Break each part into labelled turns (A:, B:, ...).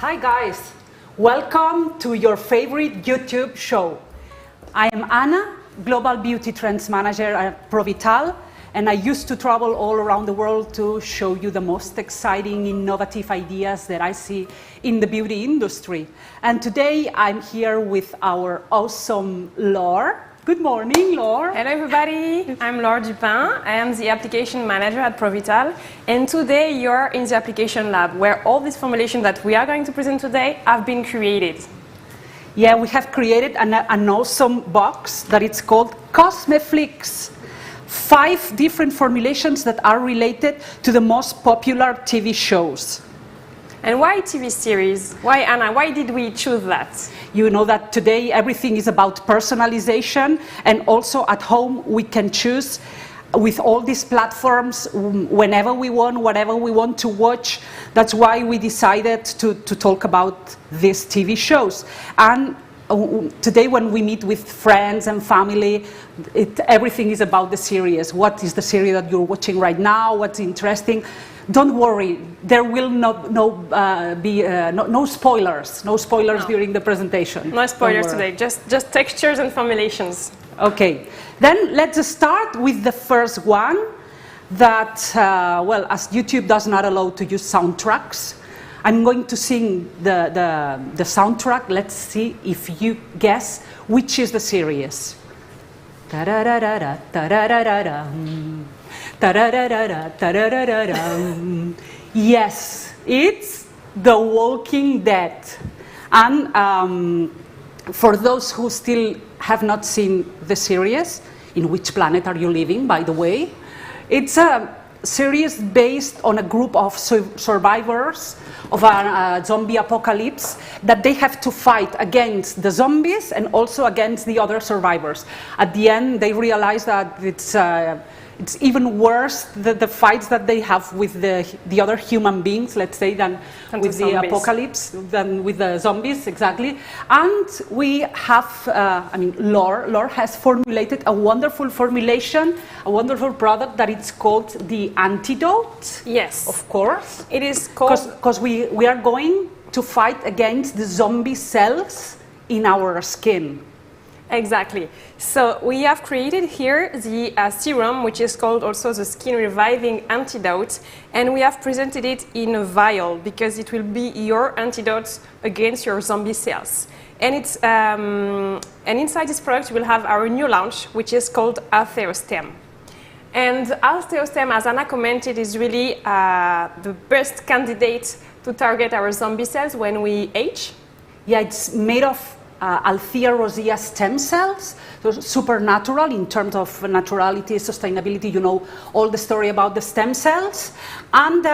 A: Hi guys, welcome to your favorite YouTube show. I am Anna, Global Beauty Trends Manager at Provital, and I used to travel all around the world to show you the most exciting, innovative ideas that I see in the beauty industry. And today I'm here with our awesome Laure. Good morning, Laure.
B: Hello everybody, I'm Laure Dupin. I am the application manager at Provital, and today you're in the application lab where all these formulations that we are going to present today have been created.
A: Yeah, we have created an awesome box that it's called Cosmeflix. 5 different formulations that are related to the most popular TV shows.
B: And why TV series? Why, Anna? Why did we choose that?
A: You know that today everything is about personalization, and also at home we can choose with all these platforms whenever we want, whatever we want to watch. That's why we decided to talk about these TV shows. And today when we meet with friends and family, everything is about the series. What is the series that you're watching right now? What's interesting? Don't worry, there will be no spoilers. No spoilers during the presentation.
B: No spoilers today, just textures and formulations.
A: Okay, then let's start with the first one that, well, as YouTube does not allow to use soundtracks, I'm going to sing the soundtrack. Let's see if you guess which is the series. Ta-da-da-da-da, ta-da-da-da-da. Yes, it's The Walking Dead. And for those who still have not seen the series, in which planet are you living, by the way? It's a series based on a group of survivors of a zombie apocalypse that they have to fight against the zombies and also against the other survivors. At the end, they realize that it's even worse, the fights that they have with the other human beings, let's say, than with the apocalypse, than with the zombies, exactly. And we have, Laure has formulated a wonderful formulation, a wonderful product that it's called the antidote.
B: Yes.
A: Of course.
B: It is called...
A: Because we are going to fight against the zombie cells in our skin.
B: Exactly. So we have created here the serum, which is called also the skin reviving antidote, and we have presented it in a vial because it will be your antidote against your zombie cells. And it's and inside this product you will have our new launch, which is called Altheostem. And Altheostem, as Anna commented, is really the best candidate to target our zombie cells when we age.
A: Yeah, it's made of Althea rosea stem cells, so supernatural in terms of naturality, sustainability. You know all the story about the stem cells, and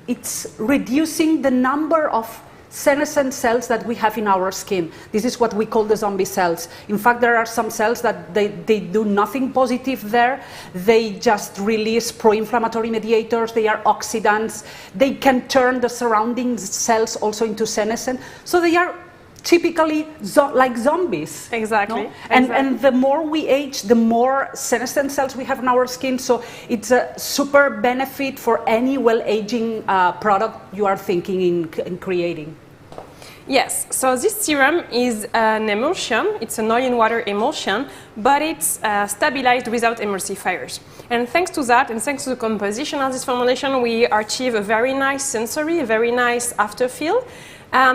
A: it's reducing the number of senescent cells that we have in our skin. This is what we call the zombie cells. In fact, there are some cells that they do nothing positive there. They just release pro-inflammatory mediators. They are oxidants. They can turn the surrounding cells also into senescent. So they are typically like zombies.
B: Exactly.
A: No? And the more we age, the more senescent cells we have in our skin. So it's a super benefit for any well-aging product you are thinking in creating.
B: Yes, so this serum is an emulsion. It's an oil and water emulsion, but it's stabilized without emulsifiers. And thanks to that, and thanks to the composition of this formulation, we achieve a very nice sensory, a very nice afterfeel.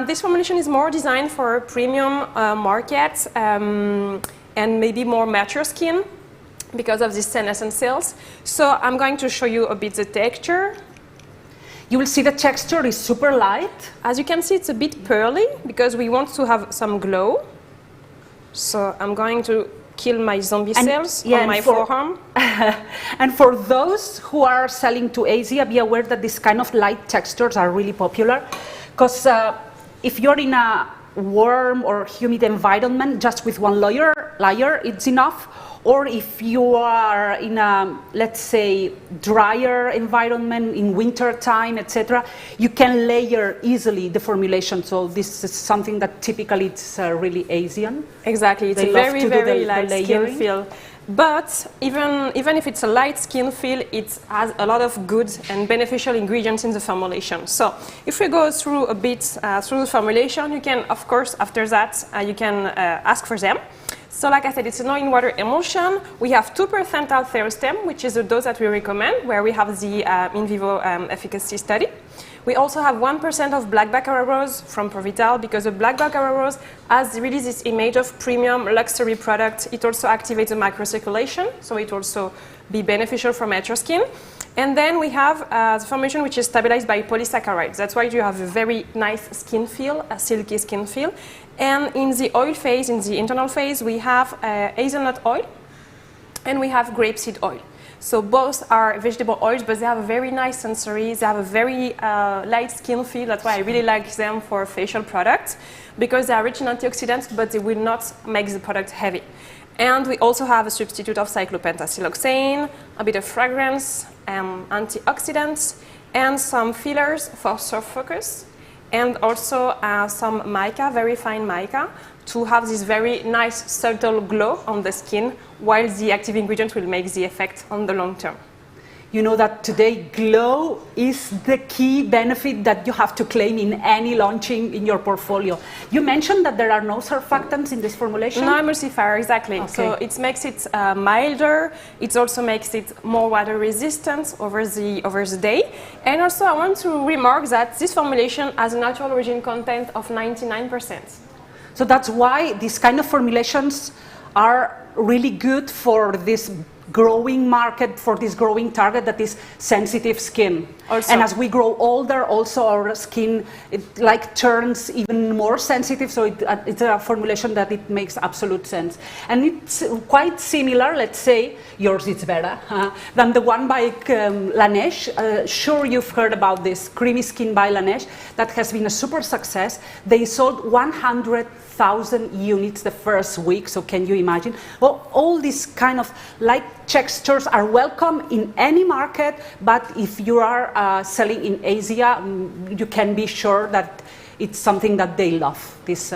B: This formulation is more designed for premium markets and maybe more mature skin because of these senescent cells. So I'm going to show you a bit the texture.
A: You will see the texture is super light.
B: As you can see, it's a bit pearly because we want to have some glow. So I'm going to kill my zombie cells on my forearm.
A: And for those who are selling to Asia, be aware that these kind of light textures are really popular. Because if you're in a warm or humid environment, just with one layer, it's enough. Or if you are in a, let's say, drier environment in winter time, etc., you can layer easily the formulation. So this is something that typically it's really Asian.
B: Exactly, it's a very light skin feel. But even if it's a light skin feel, it has a lot of good and beneficial ingredients in the formulation. So if we go through a bit through the formulation, you can, of course, after that, you can ask for them. So like I said, it's an oil-in-water emulsion. We have 2% althérostem, which is the dose that we recommend, where we have the in vivo efficacy study. We also have 1% of black baccarat rose from Provital, because the black baccarat rose has really this image of premium luxury product. It also activates the microcirculation, so it also be beneficial for mature skin. And then we have the formulation which is stabilized by polysaccharides. That's why you have a very nice skin feel, a silky skin feel. And in the oil phase, in the internal phase, we have hazelnut oil and we have grapeseed oil. So both are vegetable oils, but they have a very nice sensory. They have a very light skin feel. That's why I really like them for facial products, because they are rich in antioxidants, but they will not make the product heavy. And we also have a substitute of cyclopentasiloxane, a bit of fragrance, antioxidants, and some fillers for soft focus, and also some mica, very fine mica, to have this very nice subtle glow on the skin, while the active ingredient will make the effect on the long term.
A: You know that today glow is the key benefit that you have to claim in any launching in your portfolio. You mentioned that there are no surfactants in this formulation?
B: No emulsifier, exactly.
A: Okay.
B: So it makes it milder. It also makes it more water resistant over the day. And also I want to remark that this formulation has a natural origin content of 99%.
A: So that's why these kind of formulations are really good for this growing market, for this growing target that is sensitive skin. Also. And as we grow older, also our skin turns even more sensitive, so it's a formulation that it makes absolute sense. And it's quite similar, let's say, yours is better than the one by Laneige. Sure, you've heard about this creamy skin by Laneige that has been a super success. They sold 100,000 units the first week, so can you imagine? Well, all these kind of light textures are welcome in any market, but if you are selling in Asia, you can be sure that it's something that they love, this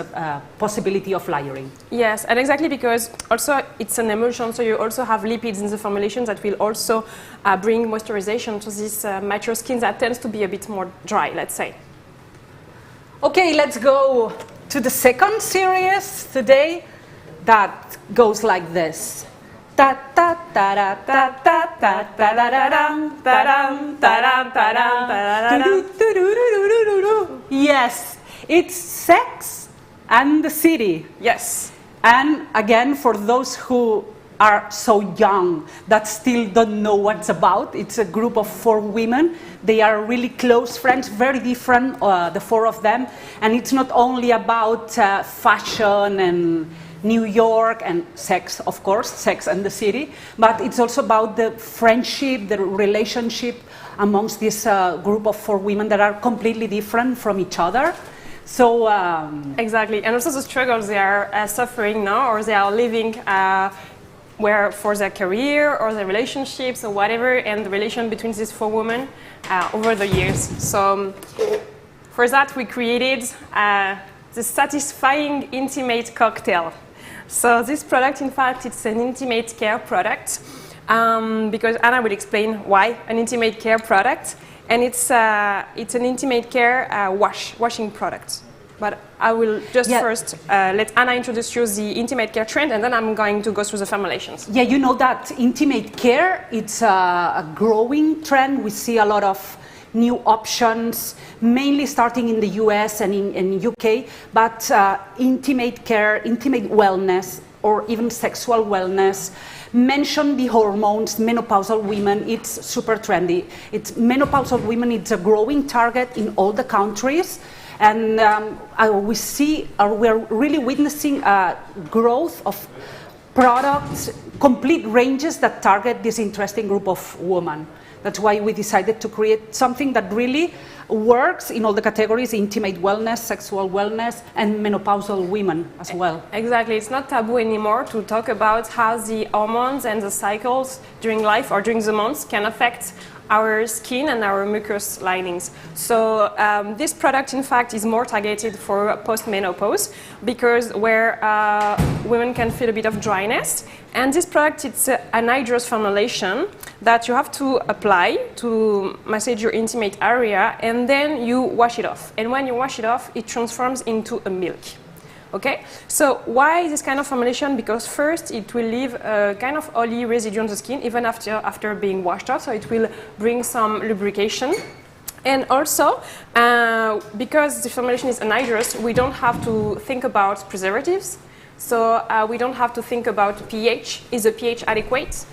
A: possibility of layering.
B: Yes, and exactly, because also it's an emulsion, so you also have lipids in the formulation that will also bring moisturization to this mature skin that tends to be a bit more dry, let's say.
A: Okay, let's go to the second series today that goes like this. Yes, it's Sex and the City.
B: Yes.
A: And again, for those who are so young that still don't know what's about, it's a group of 4 women. They are really close friends, very different, the 4 of them. And it's not only about fashion and New York and sex, of course, Sex and the City, but it's also about the friendship, the relationship amongst this group of 4 women that are completely different from each other. So
B: exactly, and also the struggles they are suffering now, or they are living where for their career or their relationships or whatever, and the relation between these 4 women over the years. So for that we created the satisfying intimate cocktail. So this product, in fact, it's an intimate care product, because Anna will explain why an intimate care product, and it's an intimate care washing product. But I will just first let Anna introduce you the intimate care trend, and then I'm going to go through the formulations.
A: Yeah, you know that intimate care, it's a growing trend. We see a lot of new options, mainly starting in the US and in UK, but intimate care, intimate wellness, or even sexual wellness, mention the hormones, menopausal women, it's super trendy. It's menopausal women, it's a growing target in all the countries, and we're really witnessing a growth of products, complete ranges that target this interesting group of women. That's why we decided to create something that really works in all the categories: intimate wellness, sexual wellness, and menopausal women as well.
B: Exactly. It's not taboo anymore to talk about how the hormones and the cycles during life or during the months can affect our skin and our mucous linings. So this product, in fact, is more targeted for post-menopause, because where women can feel a bit of dryness, And this product, it's an anhydrous formulation that you have to apply to massage your intimate area, and then you wash it off. And when you wash it off, it transforms into a milk. Okay, so why this kind of formulation? Because first, it will leave a kind of oily residue on the skin even after being washed off, so it will bring some lubrication. And also, because the formulation is anhydrous, we don't have to think about preservatives. So we don't have to think about pH. Is the pH adequate?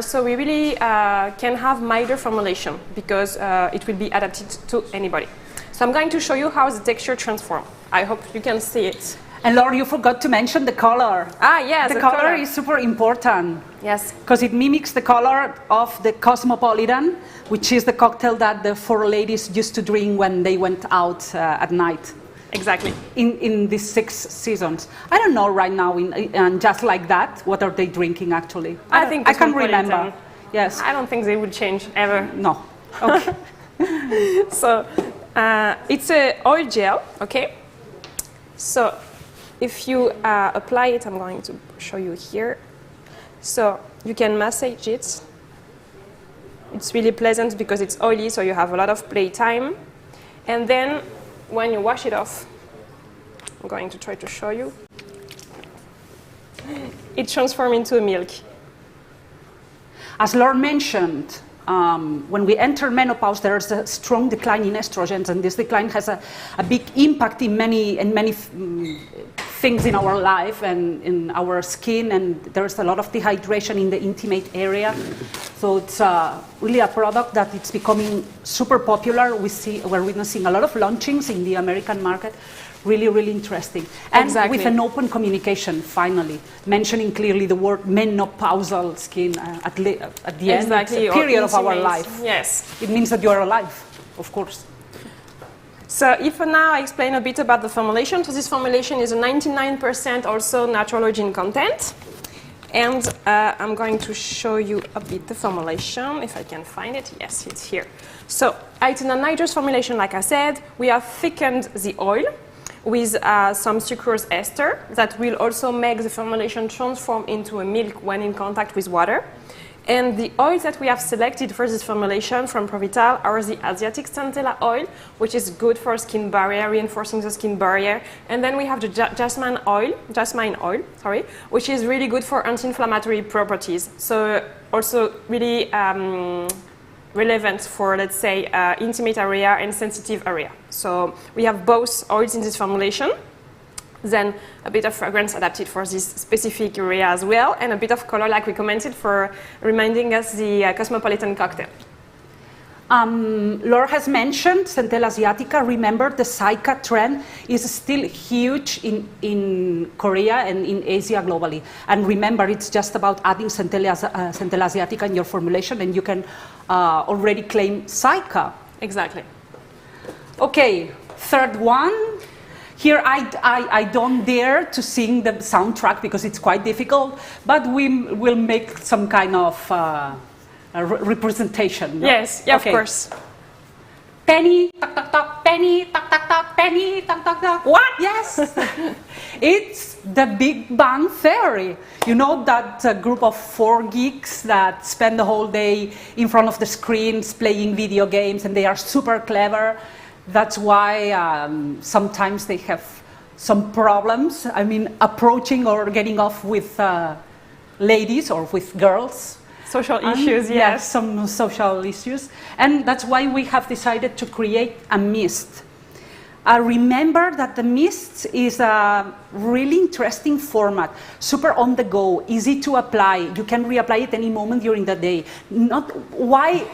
B: So we really can have milder formulation because it will be adapted to anybody. So I'm going to show you how the texture transforms. I hope you can see it.
A: And Laura, you forgot to mention the color.
B: Ah, yes,
A: the color is super important.
B: Yes.
A: Because it mimics the color of the Cosmopolitan, which is the cocktail that the four ladies used to drink when they went out at night.
B: Exactly.
A: In these 6 seasons. I don't know right now, and just like that, what are they drinking actually?
B: I think
A: I can't remember. Yes.
B: I don't think they will change ever.
A: No. Okay.
B: So it's a oil gel, okay? So if you apply it, I'm going to show you here. So you can massage it. It's really pleasant because it's oily, so you have a lot of playtime. And then when you wash it off, I'm going to try to show you. It transforms into a milk.
A: As Laura mentioned, when we enter menopause, there's a strong decline in estrogens, and this decline has a big impact in many things in our life and in our skin, and there's a lot of dehydration in the intimate area. So it's really a product that it's becoming super popular. We're witnessing a lot of launchings in the American market. Really, really interesting. And
B: exactly.
A: With an open communication, finally, mentioning clearly the word menopausal skin at the end,
B: exactly.
A: It's a period of our life.
B: Yes.
A: It means that you are alive, of course.
B: So if now I explain a bit about the formulation, so this formulation is a 99% also natural origin content. And I'm going to show you a bit the formulation, if I can find it. Yes, it's here. So it's an anhydrous formulation, like I said. We have thickened the oil with some sucrose ester that will also make the formulation transform into a milk when in contact with water. And the oils that we have selected for this formulation from Provital are the Asiatic Centella oil, which is good for skin barrier, reinforcing the skin barrier. And then we have the jasmine oil, which is really good for anti-inflammatory properties. So also really relevant for, let's say, intimate area and sensitive area. So we have both oils in this formulation. Then a bit of fragrance adapted for this specific area as well, and a bit of color, like we commented, for reminding us the Cosmopolitan cocktail.
A: Laura has mentioned Centella asiatica. Remember, the Saika trend is still huge in Korea and in Asia globally. And remember, it's just about adding Centella asiatica in your formulation, and you can already claim Saika.
B: Exactly.
A: Okay, third one. Here I don't dare to sing the soundtrack because it's quite difficult, but we will make some kind of representation. No?
B: Yes, yeah,
A: okay.
B: Of course.
A: Penny, tuck, tuck, tuck, penny, tuck, tuck, tuck, penny, tuck, tuck, tuck.
B: What?
A: Yes. It's the Big Bang Theory. You know that group of 4 geeks that spend the whole day in front of the screens playing video games, and they are super clever. That's why sometimes they have some problems, approaching or getting off with ladies or with girls.
B: Social issues, yes.
A: Some social issues. And that's why we have decided to create a mist. Remember that the mist is a really interesting format, super on the go, easy to apply. You can reapply it any moment during the day. Why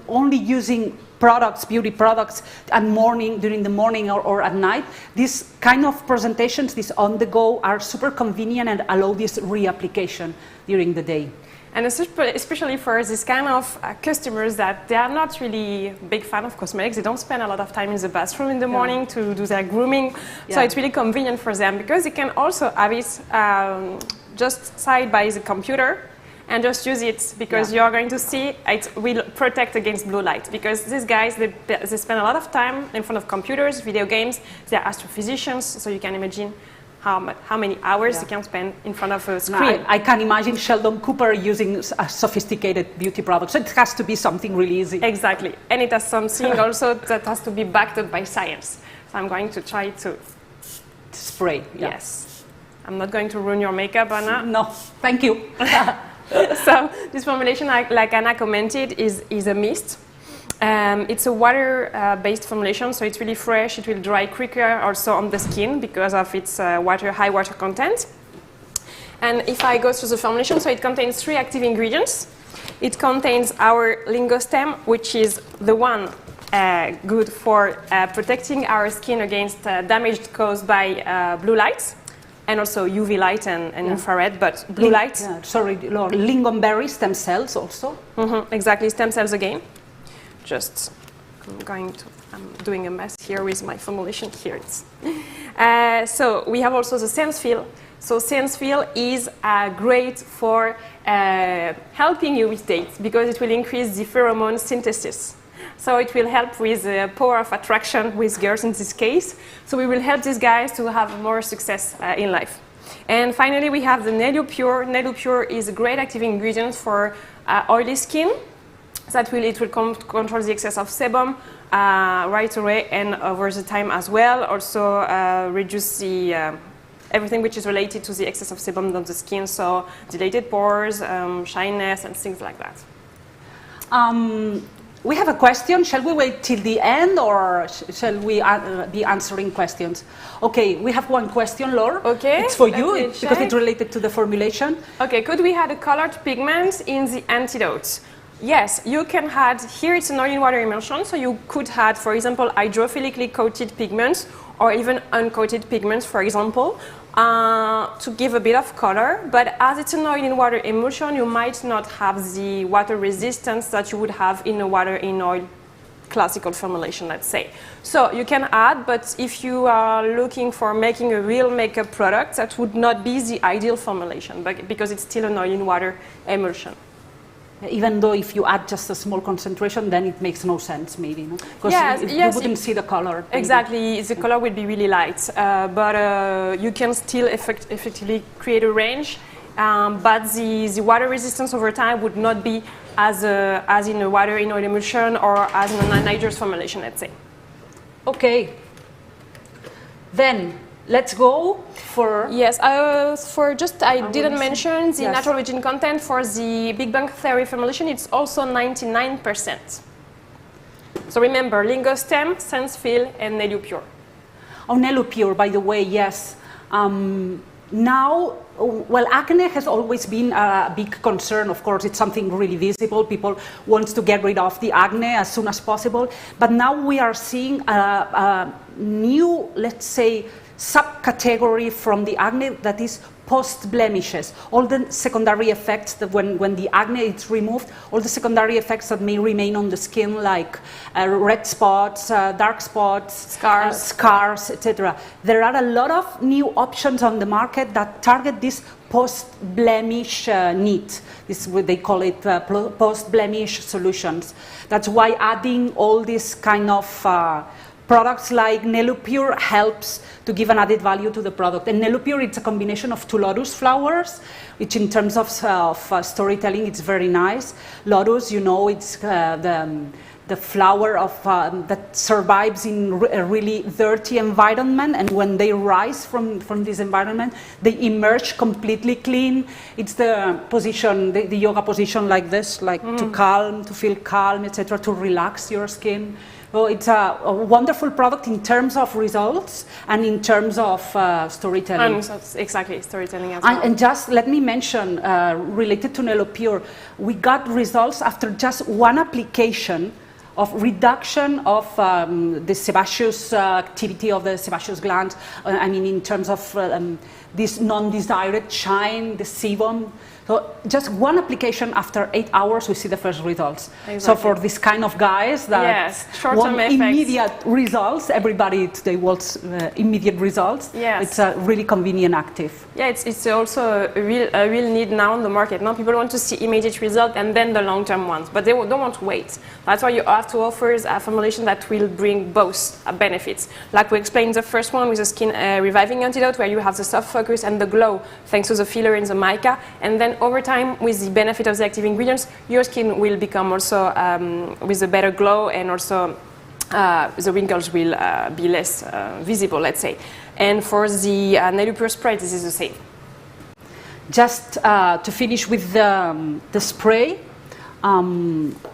A: only using products, beauty products, during the morning or at night? These kind of presentations, these on the go, are super convenient and allow this reapplication during the day.
B: And especially for this kind of customers that they are not really big fan of cosmetics, they don't spend a lot of time in the bathroom in the morning to do their grooming. Yeah. So it's really convenient for them because they can also have it just side by the computer and just use it because you're going to see it will protect against blue light. Because these guys, they spend a lot of time in front of computers, video games, they're astrophysicians, so you can imagine how many hours you can spend in front of a screen.
A: No, I can imagine Sheldon Cooper using a sophisticated beauty product, so it has to be something really easy.
B: Exactly, and it has something also that has to be backed up by science. So I'm going to try to
A: spray. Yeah.
B: Yes, I'm not going to ruin your makeup, Anna.
A: No, thank you.
B: So this formulation, like Anna commented, is a mist. It's a water-based formulation, so it's really fresh. It will dry quicker also on the skin because of its high water content. And if I go through the formulation, so it contains 3 active ingredients. It contains our lingostem, which is the one good for protecting our skin against damage caused by blue light, and also UV light and infrared, but blue light.
A: Lingonberry stem cells also.
B: Exactly, stem cells again. I'm doing a mess here with my formulation here. So we have also the sense feel. So sense feel is great for helping you with dates because it will increase the pheromone synthesis. So it will help with the power of attraction with girls in this case. So we will help these guys to have more success in life. And finally, we have the Nelupure. Nelupure is a great active ingredient for oily skin. It will control the excess of sebum right away and over the time as well. Also reduce the everything which is related to the excess of sebum on the skin, so dilated pores, shyness, and things like that.
A: We have a question. Shall we wait till the end, or shall we be answering questions? Okay, we have one question, Laure.
B: Okay.
A: It's for you because it's related to the formulation.
B: Okay, could we add a colored pigment in the antidote? Yes, you can add, here it's an oil in water emulsion, so you could add, for example, hydrophilically coated pigments or even uncoated pigments, for example, to give a bit of color. But as it's an oil in water emulsion, you might not have the water resistance that you would have in a water in oil classical formulation, let's say. So you can add, but if you are looking for making a real makeup product, that would not be the ideal formulation, because it's still an oil in water emulsion.
A: Even though if you add just a small concentration, then it makes no sense, maybe, no? Because you wouldn't see the color. Maybe.
B: Exactly, the color will be really light, but you can still effectively create a range, but the water resistance over time would not be as in a water in oil emulsion or as in a nitrous formulation, let's say.
A: Okay, then let's go for...
B: Yes, I didn't mention the natural origin content for the Big Bang Theory formulation. It's also 99%. So remember, lingostem, sense feel, and Nelupure.
A: Oh, Nelupure, by the way, yes. Now, well, acne has always been a big concern. Of course, it's something really visible. People want to get rid of the acne as soon as possible. But now we are seeing a new, let's say, subcategory from the acne that is post-blemishes. All the secondary effects that when the acne is removed, all the secondary effects that may remain on the skin, like red spots, dark spots, scars, etc. There are a lot of new options on the market that target this post-blemish need. This is what they call it, post-blemish solutions. That's why adding all this kind of products like Nelupure helps to give an added value to the product. And Nelupure, it's a combination of 2 lotus flowers, which in terms of storytelling, it's very nice. Lotus, you know, it's the flower of, that survives in a really dirty environment, and when they rise from this environment, they emerge completely clean. It's the position, the yoga position like this, like to feel calm, etc., to relax your skin. So it's a wonderful product in terms of results and in terms of storytelling.
B: Exactly, storytelling as well.
A: And just let me mention, related to Nelupure, we got results after just one application of reduction of the sebaceous activity of the sebaceous gland. I mean, in terms of this non-desired shine, the sebum. So just one application, after 8 hours, we see the first results.
B: Exactly.
A: So for this kind of guys that
B: yes, short-term
A: want
B: effects.
A: immediate results, everybody today wants immediate results.
B: Yes.
A: It's a really convenient active.
B: Yeah, it's also a real need now on the market. Now people want to see immediate results and then the long-term ones, but they don't want to wait. That's why you have to offer a formulation that will bring both benefits. Like we explained the first one with the skin reviving antidote, where you have the soft focus and the glow thanks to the filler in the mica, and then over time, with the benefit of the active ingredients, your skin will become also with a better glow, and also the wrinkles will be less visible, let's say. And for the Nail Spray, this is the same.
A: Just to finish with the spray,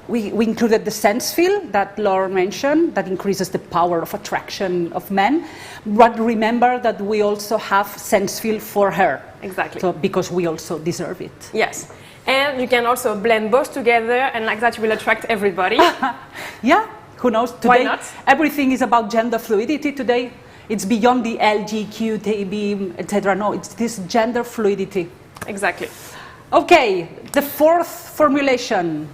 A: we included the sense feel that Laura mentioned, that increases the power of attraction of men. But remember that we also have sense feel for her.
B: Exactly.
A: So, because we also deserve it.
B: Yes. And you can also blend both together, and like that you will attract everybody.
A: Yeah, who knows? Today,
B: why not?
A: Everything is about gender fluidity today. It's beyond the LGBTQ, etc. No, it's this gender fluidity.
B: Exactly.
A: Okay, the fourth formulation.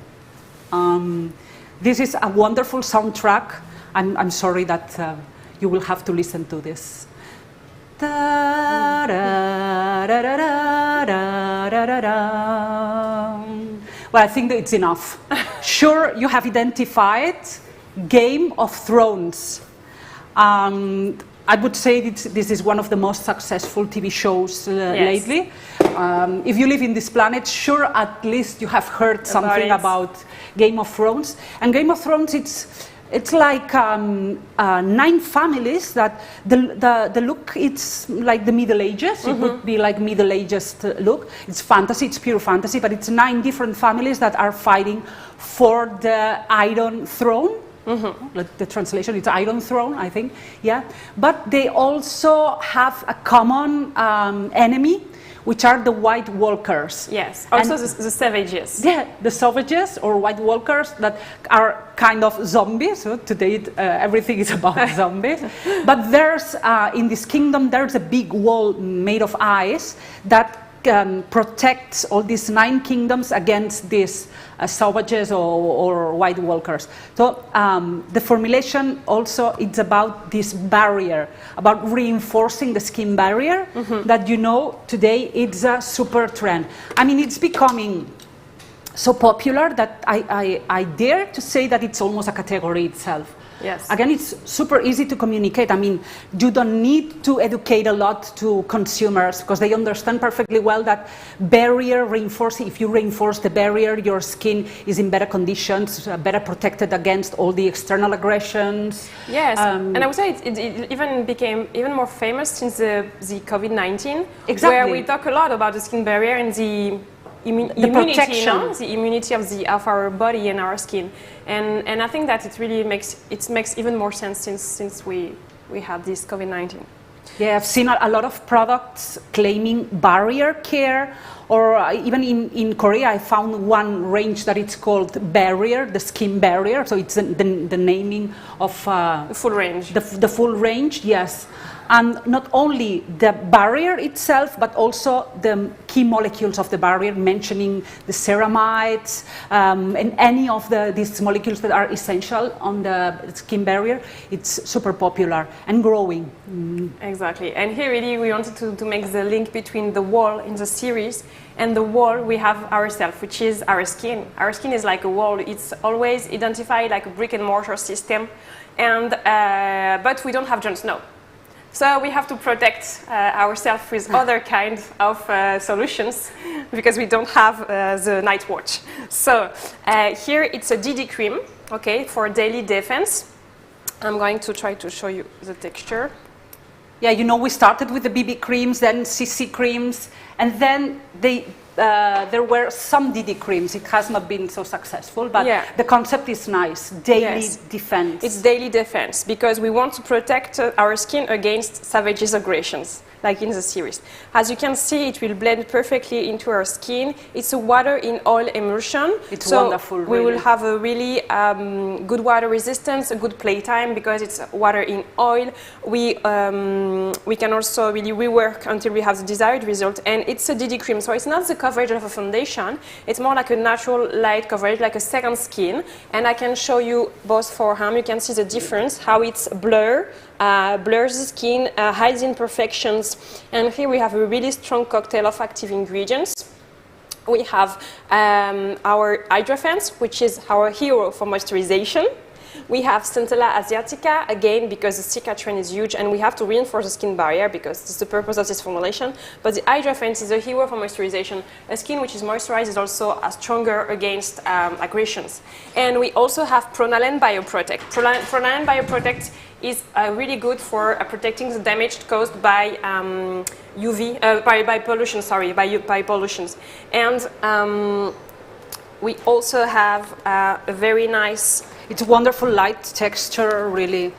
A: This is a wonderful soundtrack. I'm sorry that you will have to listen to this. Da, da, da, da, da, da, da, da. Well, I think that it's enough. Sure, you have identified Game of Thrones. I would say this is one of the most successful TV shows lately. If you live in this planet, sure, at least you have heard something about Game of Thrones. And Game of Thrones, it's like 9 families that the look, it's like the Middle Ages. It would be like Middle Ages look. It's fantasy, it's pure fantasy, but it's 9 different families that are fighting for the Iron Throne. The translation, it's Iron Throne, I think. Yeah, but they also have a common enemy, which are the White Walkers.
B: Yes, also the Savages.
A: Yeah, the Savages or White Walkers that are kind of zombies. So today everything is about zombies. But there's, in this kingdom, there's a big wall made of ice that protects all these 9 kingdoms against these Savages or White Walkers. So the formulation also, it's about this barrier, about reinforcing the skin barrier that, you know, today it's a super trend. I mean, it's becoming so popular that I dare to say that it's almost a category itself.
B: Yes.
A: Again, it's super easy to communicate. I mean, you don't need to educate a lot to consumers because they understand perfectly well that barrier reinforcing, if you reinforce the barrier, your skin is in better conditions, better protected against all the external aggressions.
B: Yes, and I would say it even became even more famous since the COVID-19, where we talk a lot about the skin barrier and the immunity of our body and our skin, and I think that it really makes even more sense since we have this COVID-19.
A: Yeah, I've seen a lot of products claiming barrier care, or even in Korea I found one range that it's called Barrier, the skin barrier. So it's the naming of
B: the full range.
A: The full range, yes. And not only the barrier itself, but also the key molecules of the barrier, mentioning the ceramides and any of these molecules that are essential on the skin barrier. It's super popular and growing.
B: Exactly. And here really we wanted to make the link between the wall in the series and the wall we have ourselves, which is our skin. Our skin is like a wall. It's always identified like a brick and mortar system, and but we don't have Jon Snow. So we have to protect ourselves with other kinds of solutions because we don't have the night watch. So here it's a DD cream, okay, for daily defense. I'm going to try to show you the texture.
A: Yeah, you know, we started with the BB creams, then CC creams, and then there were some DD creams. It has not been so successful, but the concept is nice. Daily defense.
B: It's daily defense because we want to protect our skin against savages' aggressions. like in the series. As you can see, it will blend perfectly into our skin. It's a water in oil emulsion.
A: It's wonderful,
B: We
A: really.
B: will have a really good water resistance, a good playtime because it's water in oil. We can also really rework until we have the desired result. And it's a DD cream, so it's not the coverage of a foundation. It's more like a natural light coverage, like a second skin. And I can show you both forearm. You can see the difference, how it's blurs the skin, hides imperfections. And here we have a really strong cocktail of active ingredients. We have our Hydra Fence, which is our hero for moisturization. We have Centella asiatica, again, because the Zika trend is huge and we have to reinforce the skin barrier because it's the purpose of this formulation. But the Hydra Fence is a hero for moisturization. A skin which is moisturized is also stronger against aggressions. And we also have Pronalen Bioprotect. Pronalen Bioprotect is really good for protecting the damage caused by by pollution, by pollutions. And we also have a very nice...
A: It's wonderful light texture, really.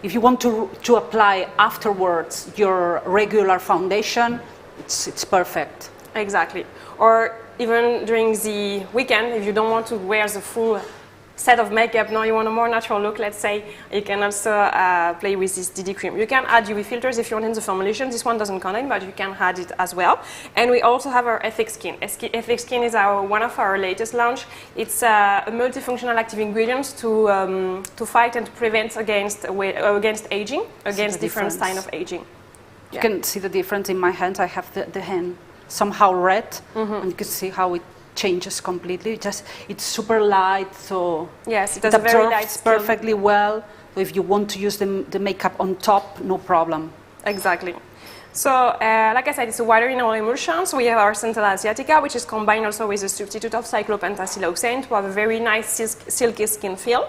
A: If you want to apply afterwards your regular foundation, it's perfect.
B: Exactly. Or even during the weekend, if you don't want to wear the full set of makeup, now you want a more natural look, let's say, you can also play with this DD cream. You can add UV filters if you want in the formulation. This one doesn't contain, but you can add it as well. And we also have our Ethic Skin. Ethic Skin is one of our latest launch. It's a multifunctional active ingredient to fight and to prevent against aging, against different signs of aging.
A: You can see the difference in my hands. I have the hand somehow red, and you can see how it changes completely. It's super light, so
B: yes, it
A: absorbs
B: very light
A: perfectly well. So if you want to use the makeup on top, no problem.
B: Exactly. So, like I said, it's a water in oil emulsion. So we have our Centella asiatica, which is combined also with a substitute of cyclopentasiloxane to have a very nice silky skin feel.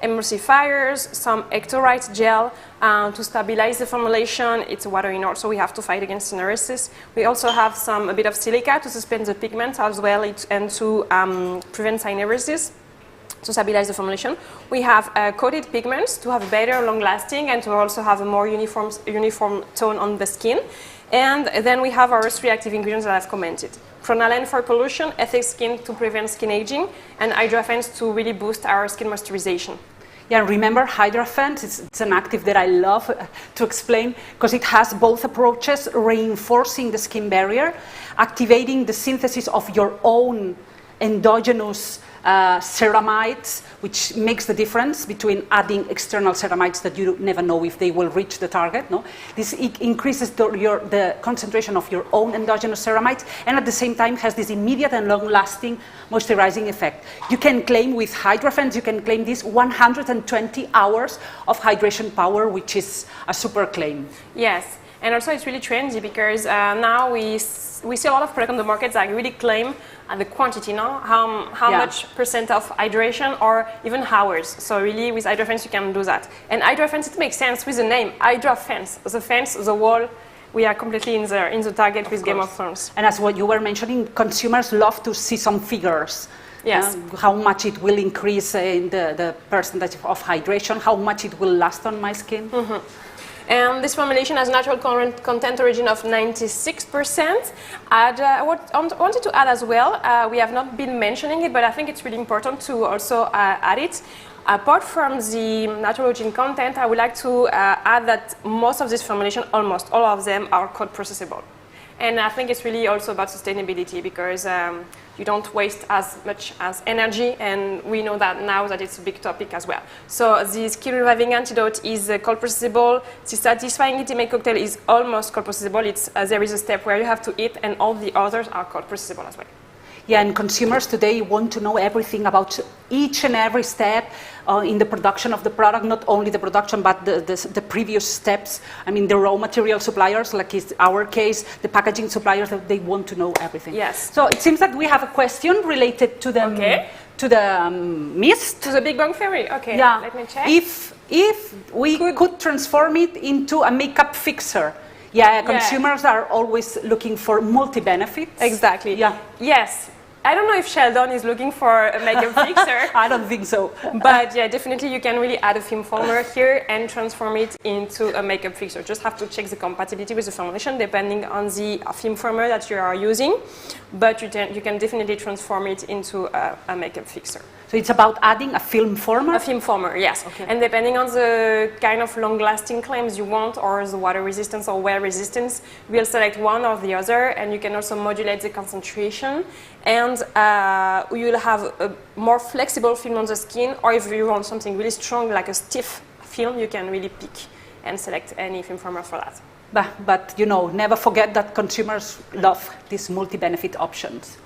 B: Emulsifiers, some ectorite gel to stabilize the formulation. It's a water in oil, so we have to fight against syneresis. We also have a bit of silica to suspend the pigment as well and to prevent syneresis, to stabilize the formulation. We have coated pigments to have better long lasting and to also have a more uniform tone on the skin. And then we have our 3 active ingredients that I've commented. Pronalen for pollution, Ethic Skin to prevent skin aging, and Hydra Fence to really boost our skin moisturization.
A: Yeah, remember Hydra Fence, it's an active that I love to explain because it has both approaches, reinforcing the skin barrier, activating the synthesis of your own endogenous ceramides, which makes the difference between adding external ceramides that you never know if they will reach the target. No? This increases the concentration of your own endogenous ceramides, and at the same time has this immediate and long-lasting moisturizing effect. You can claim with Hydra Fence, you can claim this 120 hours of hydration power, which is a super claim.
B: Yes. And also it's really trendy because now we see a lot of products on the market that really claim the quantity, no? How much % of hydration or even hours. So really with Hydra Fence you can do that. And Hydra Fence, it makes sense with the name, Hydra Fence. The fence, the wall, we are completely in the target with Game of Thrones.
A: And as what you were mentioning, consumers love to see some figures.
B: Yes.
A: How much it will increase in the percentage of hydration, how much it will last on my skin.
B: And this formulation has natural content origin of 96%. I wanted to add as well, we have not been mentioning it, but I think it's really important to also add it. Apart from the natural origin content, I would like to add that most of this formulation, almost all of them, are cold processable. And I think it's really also about sustainability because you don't waste as much as energy, and we know that now that it's a big topic as well. So the skin reviving antidote is cold processable. The satisfying intimate cocktail is almost cold processable. There is a step where you have to eat, and all the others are cold processable as well.
A: Yeah, and consumers today want to know everything about each and every step in the production of the product, not only the production, but the previous steps. I mean, the raw material suppliers, like in our case, the packaging suppliers, they want to know everything.
B: Yes.
A: So it seems that we have a question related to the, mist.
B: To the Big Bang Theory, okay,
A: yeah.
B: Let me check.
A: If we could transform it into a makeup fixer, yeah, consumers are always looking for multi-benefits.
B: Exactly.
A: Yeah.
B: Yes. I don't know if Sheldon is looking for a makeup fixer.
A: I don't think so.
B: But yeah, definitely you can really add a film former here and transform it into a makeup fixer. Just have to check the compatibility with the formulation depending on the film former that you are using. But you can definitely transform it into a makeup fixer.
A: So it's about adding a film former?
B: A film former, yes. Okay. And depending on the kind of long-lasting claims you want or the water resistance or wear resistance, we'll select one or the other, and you can also modulate the concentration. And you'll have a more flexible film on the skin, or if you want something really strong like a stiff film, you can really pick and select any film former for that.
A: But you know, never forget that consumers love these multi-benefit options.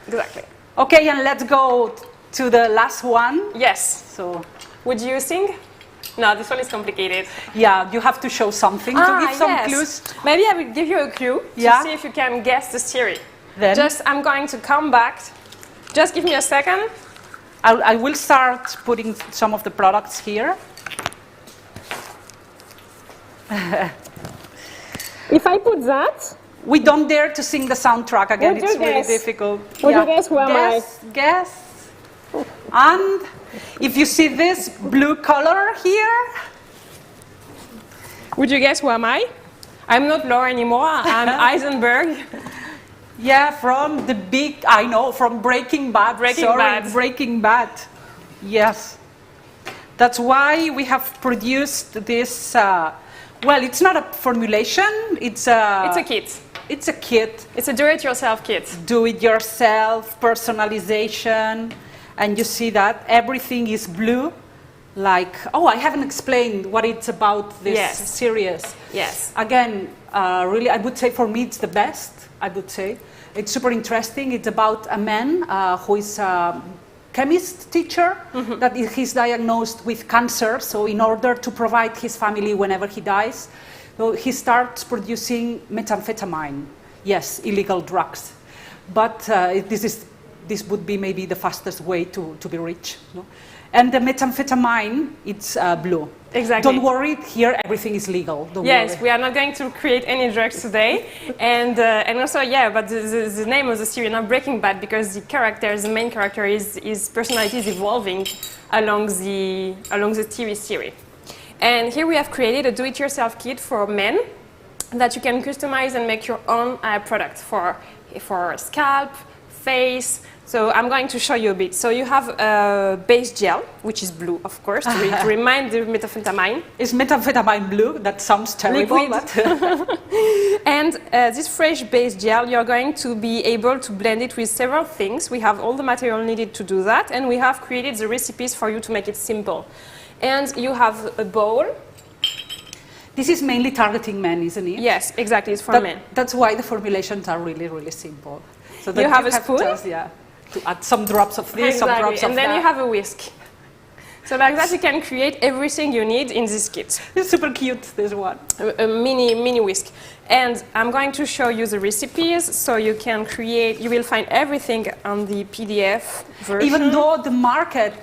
B: Exactly.
A: Okay, and let's go to the last one.
B: Yes.
A: So,
B: would you sing? No, this one is complicated.
A: Yeah, you have to show something to give some clues.
B: Maybe I will give you a clue to see if you can guess the series.
A: Then
B: I'm going to come back. Just give me a second.
A: I will start putting some of the products here.
B: If I put that,
A: we don't dare to sing the soundtrack again.
B: Would
A: it's
B: you
A: really
B: guess?
A: difficult.
B: Would you guess who am I?
A: Guess. And if you see this blue color here,
B: would you guess who am I? I'm not Laura anymore. I'm Eisenberg.
A: Yeah, from the big, I know, from Breaking Bad. Breaking Bad. Yes. That's why we have produced this, well, it's not a formulation, it's a
B: kit.
A: It's a kit.
B: It's a do-it-yourself kit.
A: Do-it-yourself, personalization, and you see that everything is blue. Like, oh, I haven't explained what it's about this series.
B: Yes.
A: Again, really, I would say for me it's the best, I would say. It's super interesting. It's about a man who is a chemist teacher, that he's diagnosed with cancer. So in order to provide his family whenever he dies, so he starts producing methamphetamine. Yes, illegal drugs. But this would be maybe the fastest way to be rich. No? And the methamphetamine, it's blue.
B: Exactly.
A: Don't worry, here everything is legal. Don't
B: yes,
A: worry.
B: We are not going to create any drugs today. And also, yeah, but the name of the series, not Breaking Bad, because the main character, his personality is evolving along the TV series. And here we have created a do-it-yourself kit for men that you can customize and make your own product for scalp, face. So I'm going to show you a bit. So you have a base gel, which is blue, of course, to remind the methamphetamine.
A: Is methamphetamine blue? That sounds terrible. But
B: and this fresh base gel, you're going to be able to blend it with several things. We have all the material needed to do that, and we have created the recipes for you to make it simple. And you have a bowl.
A: This is mainly targeting men, isn't it?
B: Yes, exactly. It's for men.
A: That's why the formulations are really, really simple. So that
B: you have a spoon.
A: To add some drops of this, some drops of that.
B: And then you have a whisk. So like that, you can create everything you need in this kit.
A: It's super cute, this one.
B: A mini whisk. And I'm going to show you the recipes, so you can create, you will find everything on the PDF version.
A: Even though the market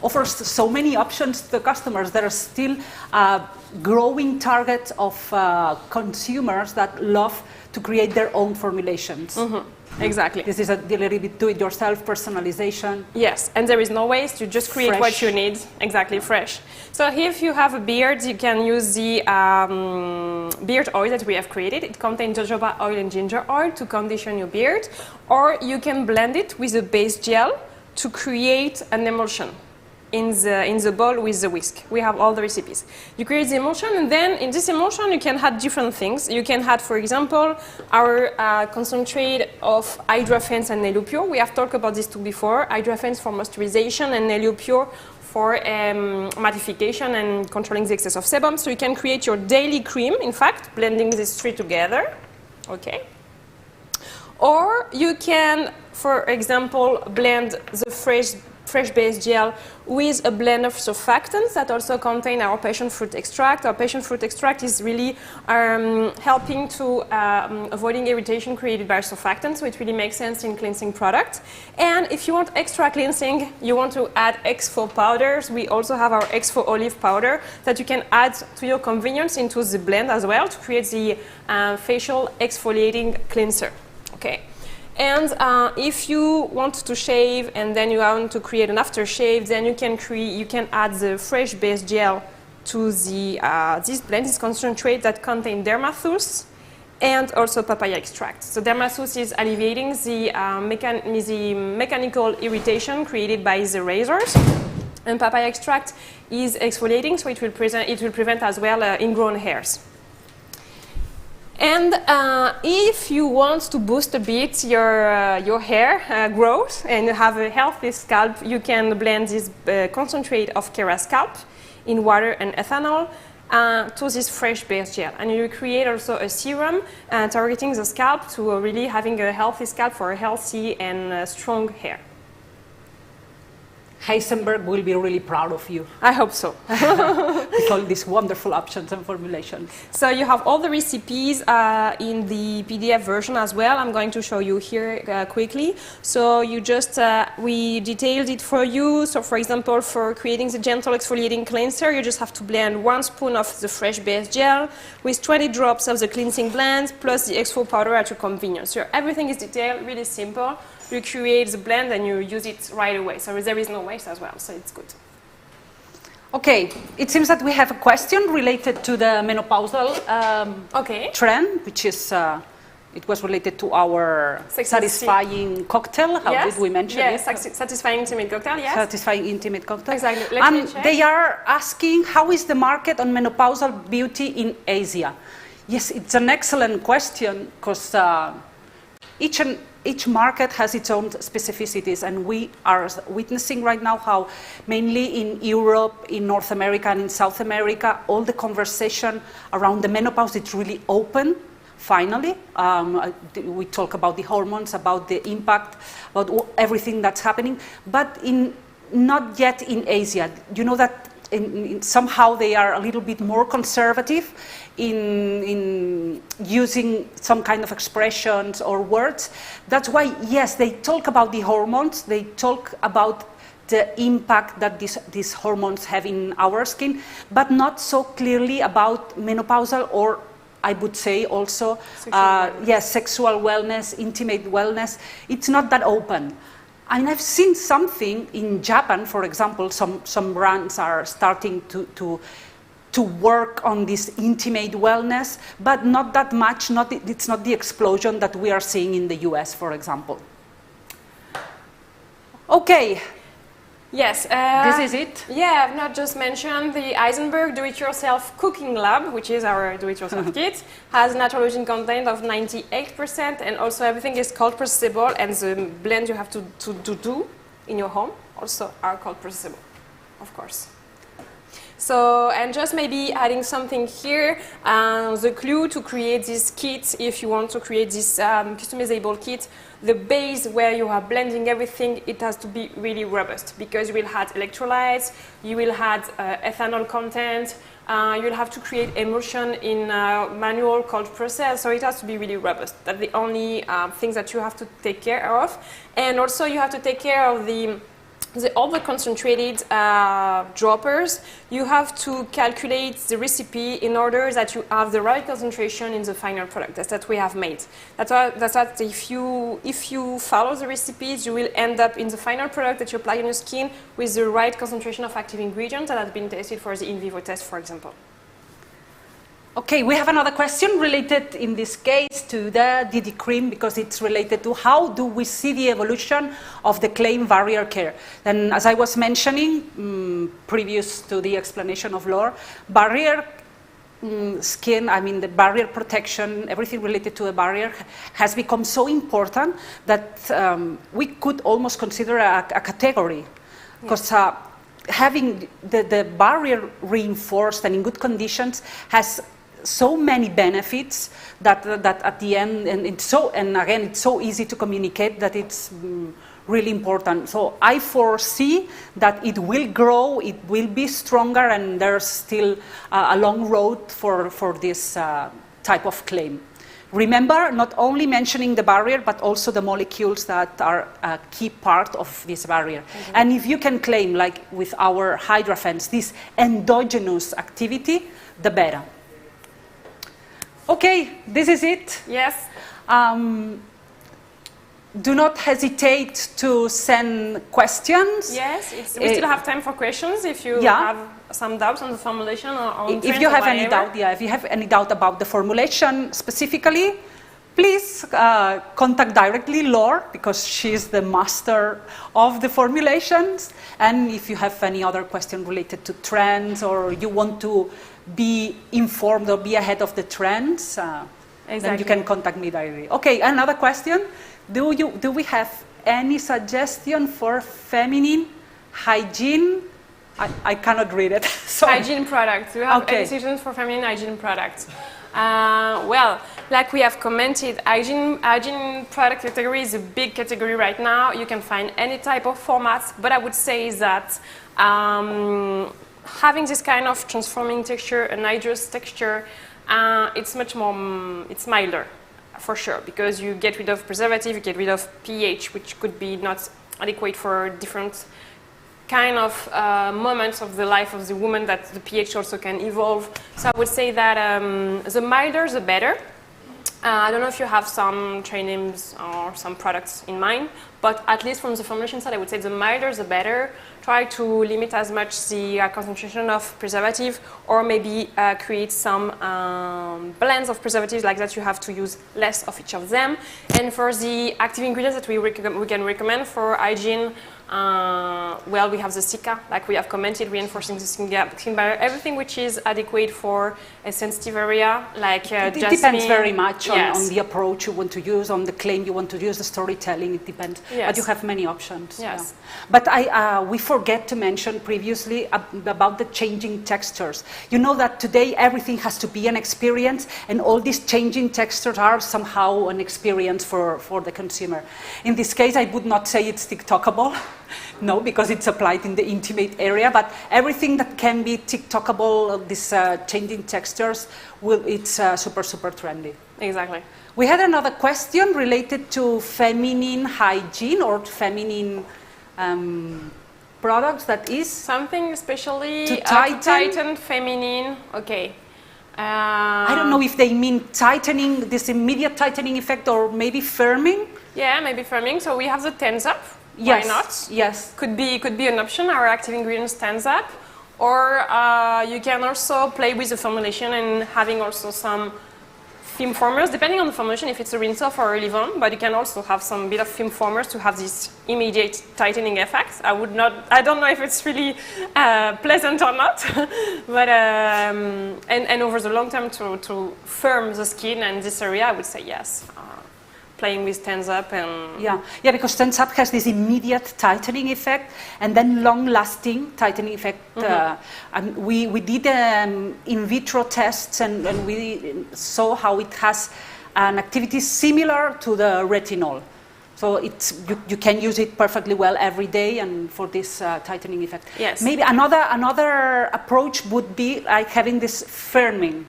A: offers so many options to the customers, there are still growing target of consumers that love to create their own formulations.
B: Exactly.
A: This is a little bit do-it-yourself personalization.
B: Yes, and there is no waste. You just create what you need. Exactly, fresh. So if you have a beard, you can use the beard oil that we have created. It contains jojoba oil and ginger oil to condition your beard. Or you can blend it with a base gel to create an emulsion in the bowl with the whisk. We have all the recipes. You create the emulsion, and then in this emulsion you can add different things. You can add, for example, our concentrate of Hydra Fence and Nail Pure. We have talked about this too before. Hydra Fence for moisturization and Nail Pure for mattification and controlling the excess of sebum. So you can create your daily cream, in fact, blending these three together. Okay. Or you can, for example, blend the fresh base gel with a blend of surfactants that also contain our passion fruit extract. Our passion fruit extract is really helping to avoiding irritation created by surfactants, so it really makes sense in cleansing products. And if you want extra cleansing, you want to add Exfo powders, we also have our Exfo olive powder that you can add to your convenience into the blend as well to create the facial exfoliating cleanser. Okay. And if you want to shave and then you want to create an aftershave, then you can add the fresh base gel to the this blend, this concentrate that contain dermathus and also papaya extract. So dermathus is alleviating the mechanical irritation created by the razors, and papaya extract is exfoliating, so it will prevent as well ingrown hairs. And if you want to boost a bit your hair growth and have a healthy scalp, you can blend this concentrate of Kera scalp in water and ethanol to this fresh base gel. And you create also a serum targeting the scalp to really having a healthy scalp for a healthy and strong hair.
A: Heisenberg will be really proud of you.
B: I hope so.
A: With all these wonderful options and formulations.
B: So you have all the recipes in the PDF version as well. I'm going to show you here quickly. So you just, we detailed it for you. So for example, for creating the gentle exfoliating cleanser, you just have to blend 1 spoon of the fresh base gel with 20 drops of the cleansing blend plus the exfol powder at your convenience. So everything is detailed, really simple. You create the blend and you use it right away. So there is no waste as well, so it's good.
A: Okay, it seems that we have a question related to the menopausal trend, which is, it was related to our satisfying cocktail. How did we mention it?
B: Yes, satisfying intimate cocktail, yes.
A: Satisfying intimate cocktail.
B: Exactly.
A: And they are asking, how is the market on menopausal beauty in Asia? Yes, it's an excellent question, because each market has its own specificities, and we are witnessing right now how mainly in Europe, in North America and in South America, all the conversation around the menopause is really open, finally. We talk about the hormones, about the impact, about everything that's happening, but not yet in Asia. You know that somehow they are a little bit more conservative in using some kind of expressions or words. That's why, yes, they talk about the hormones, they talk about the impact that these hormones have in our skin, but not so clearly about menopausal, or I would say also, sexual wellness, intimate wellness. It's not that open. And I've seen something in Japan, for example, some brands are starting to work on this intimate wellness, but not that much, it's not the explosion that we are seeing in the US, for example. Okay.
B: Yes.
A: This is it?
B: Yeah, I've not just mentioned the Eisenberg Do-It-Yourself Cooking Lab, which is our do-it-yourself kit, has natural origin content of 98%, and also everything is cold processable, and the blend you have to do in your home also are cold processable, of course. So, and just maybe adding something here, the clue to create this kit, if you want to create this customizable kit, the base where you are blending everything, it has to be really robust, because you will add electrolytes, you will add ethanol content, you'll have to create emulsion in manual cold process, so it has to be really robust. That's the only things that you have to take care of. And also you have to take care of all the concentrated droppers. You have to calculate the recipe in order that you have the right concentration in the final product. That's what we have made. That's what if you follow the recipes, you will end up in the final product that you apply on your skin with the right concentration of active ingredients that has been tested for the in vivo test, for example.
A: Okay, we have another question related in this case to the DD cream, because it's related to how do we see the evolution of the claim barrier care. And as I was mentioning previous to the explanation of Laure, barrier skin, I mean the barrier protection, everything related to a barrier has become so important that we could almost consider a category, because having the barrier reinforced and in good conditions has so many benefits that at the end, and again, it's so easy to communicate that it's really important. So I foresee that it will grow, it will be stronger, and there's still a long road for this type of claim. Remember, not only mentioning the barrier, but also the molecules that are a key part of this barrier. Mm-hmm. And if you can claim, like with our Hydrafence, this endogenous activity, the better. Okay, this is it.
B: Yes.
A: do not hesitate to send questions.
B: Yes, we still have time for questions if you have some doubts on the formulation or on
A: if you have any doubt, if you have any doubt about the formulation specifically, please contact directly Laure, because she's the master of the formulations. And if you have any other question related to trends, or you want to be informed or be ahead of the trends, then you can contact me directly. Okay, another question. Do we have any suggestion for feminine hygiene? I cannot read it.
B: Hygiene products. Do you have any suggestions for feminine hygiene products? Well, like we have commented, hygiene product category is a big category right now. You can find any type of formats, but I would say that having this kind of transforming texture, a nitrous texture, it's much more, it's milder, for sure, because you get rid of preservative, you get rid of pH, which could be not adequate for different kind of moments of the life of the woman, that the pH also can evolve. So I would say that the milder, the better. I don't know if you have some trade names or some products in mind, but at least from the formulation side, I would say the milder, the better. Try to limit as much the concentration of preservative, or maybe create some blends of preservatives like that. You have to use less of each of them. And for the active ingredients that we can recommend for hygiene, well, we have the Sika, like we have commented, reinforcing the skin barrier. Everything which is adequate for a sensitive area, like
A: it
B: jasmine.
A: depends very much on the approach you want to use, on the claim you want to use, the storytelling. It depends.
B: Yes.
A: But you have many options.
B: Yes.
A: Yeah. But we forget to mention previously about the changing textures. You know that today everything has to be an experience, and all these changing textures are somehow an experience for the consumer. In this case, I would not say it's TikTokable. No, because it's applied in the intimate area, but everything that can be TikTokable, these changing textures, it's super, super trendy.
B: Exactly.
A: We had another question related to feminine hygiene or feminine products, that is?
B: Something especially
A: to tighten
B: feminine, okay.
A: I don't know if they mean tightening, this immediate tightening effect, or maybe firming?
B: Yeah, maybe firming. So we have the Tense Up.
A: Yes.
B: Why not?
A: Yes.
B: Could be an option. Our active ingredients Tense Up, or you can also play with the formulation and having also some film formers, depending on the formulation, if it's a rinse off or a leave on. But you can also have some bit of film formers to have this immediate tightening effect. I don't know if it's really pleasant or not, but and over the long term to firm the skin and this area, I would say yes. Playing with Tense Up and...
A: Yeah, because Tense Up has this immediate tightening effect and then long-lasting tightening effect. And we did in vitro tests and we saw how it has an activity similar to the retinol. So you can use it perfectly well every day and for this tightening effect.
B: Yes.
A: Maybe another approach would be like having this firming,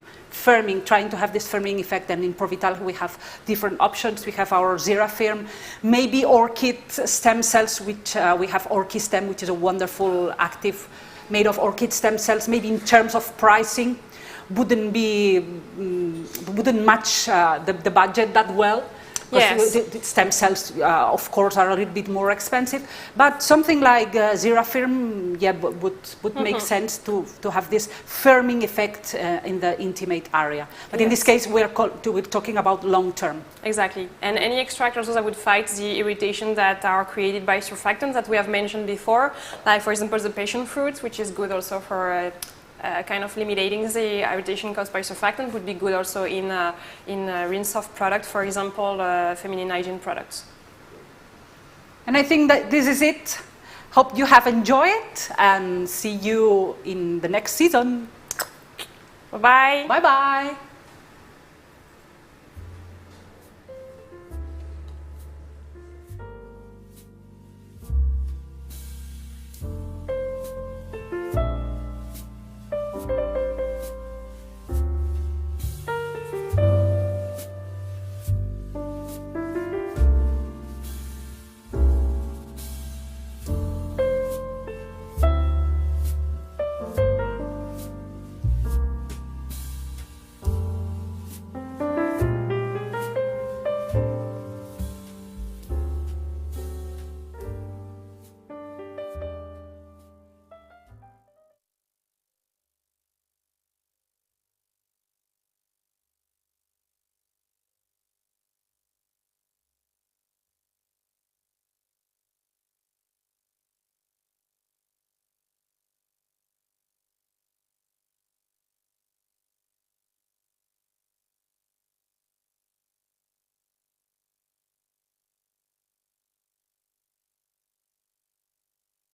A: trying to have this firming effect. And in Provital we have different options. We have our Xerafirm, maybe orchid stem cells, which we have Orchistem, which is a wonderful active made of orchid stem cells. Maybe in terms of pricing, wouldn't match the budget that well.
B: Yes.
A: The stem cells, of course, are a little bit more expensive, but something like Xerafirm, would make sense to have this firming effect in the intimate area. But in this case, we're talking about long term.
B: Exactly, and any extract also that would fight the irritation that are created by surfactants that we have mentioned before, like for example the passion fruit, which is good also for kind of eliminating the irritation caused by surfactant, would be good also in rinse-off product, for example, feminine hygiene products. And
A: I think that this is it. Hope you have enjoyed and see you in the next season.
B: Bye-bye.
A: Bye-bye.